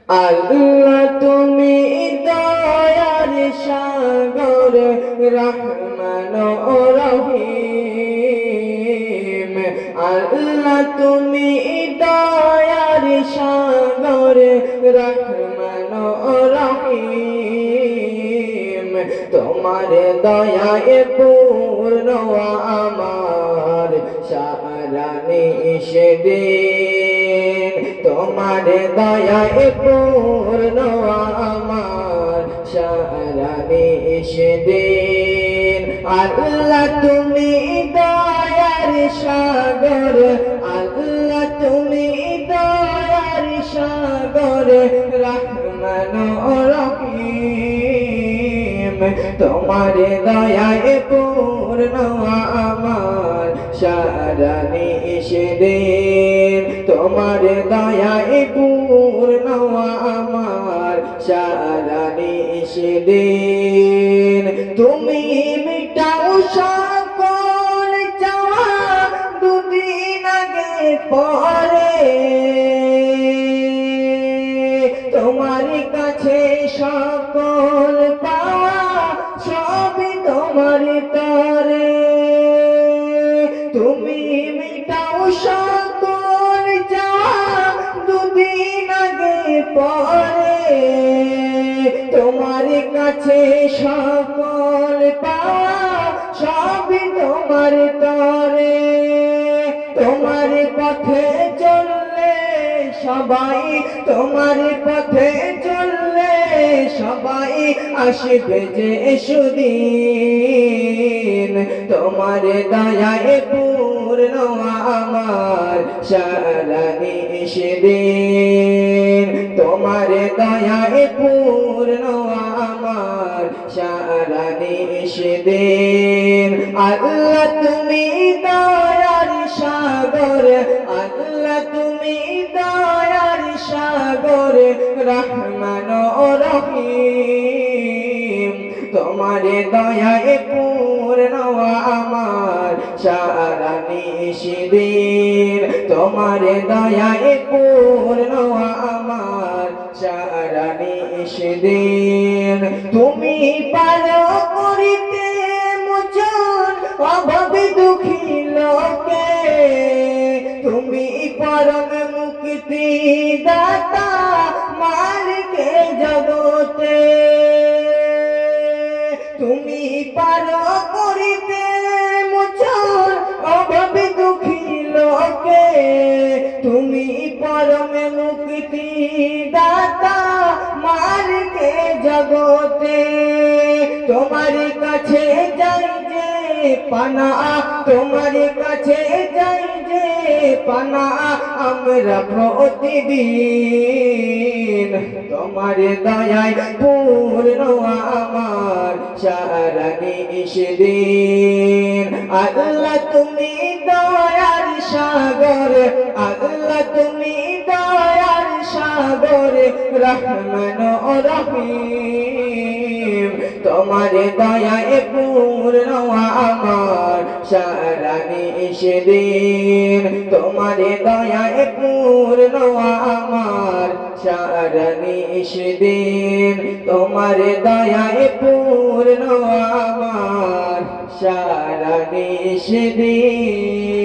আল্লাহ তুমি দয়ার সাগর রহমান ও রহিম। আল্লাহ তুমি দয়ার সাগর রহমান ও রহিম। তোমার দয়ায় পূর্ণ আমার সারা নিষেদিন। তোমার দয়ায় পূর্ণ আমার সারা নিষেদিন। আল্লাহ তুমি দয়ার সাগর, আল্লাহ তুমি দয়ার সাগর রহমান ও রহিম। তোমার দয়ায় পূর্ণ আমার সারা নিষেদিন। তোমার দয়ায় পূর্ণ আমার সারা নিষেদিন। তুমি মিটাও সকল চাওয়া দুদিন আগে পরে। তোমার কাছে সকল পাওয়া সবই তোমার তরে। তুমি মিটাও সকল চাওয়া দুদিন আগে পরে। তোমার কাছে সকল পাওয়া সবই তোমার তরে। তোমার পথে চললে সবাই, তোমার পথে চললে সবাই আসবে যে সুদিন। তোমার দয়ায় পূর্ণ আমার সারা নিষেদিন। তোমার দয়ায় পূর্ণ আমার সারা নিষেদিন। আল্লাহ তুমি দয়ার সাগর, আল্লাহ তুমি দয়ার সাগর রহমান ও রহিম। তোমার দয়ায় পূর্ণ আমার সারা নিষেদিন। তোমার দয়ায় পূর্ণ আমার সারা নিষেদিন। তুমি পারো করিতে মোচন অভাবে দুঃখী লোকে। তুমি পরম মুক্তি দাতা মালিকে জগতে। তুমি পারো করিতে মোচন অভাবে দুঃখী লোকে। তুমি পরম মুক্তি দাতা মালিকে জগতে। তোমার কাছে যাই যে পানা, তোমার কাছে যাই যে পানা আমরা প্রতিদিন। তোমার দয়ায় পূর্ণ আমার সারা নিষেদিন। আল্লাহ তুমি দয়ার সাগর, আল্লাহ তুমি দয়ার সাগর রহমান ও রহিম। তোমার দয়ায় পূর্ণ আমার সারা নিষেদিন। তোমার দয়ায় পূর্ণ আমার সারা নিষেদিন। তোমার দয়ায় পূর্ণ আমার সারা নিষেদিন।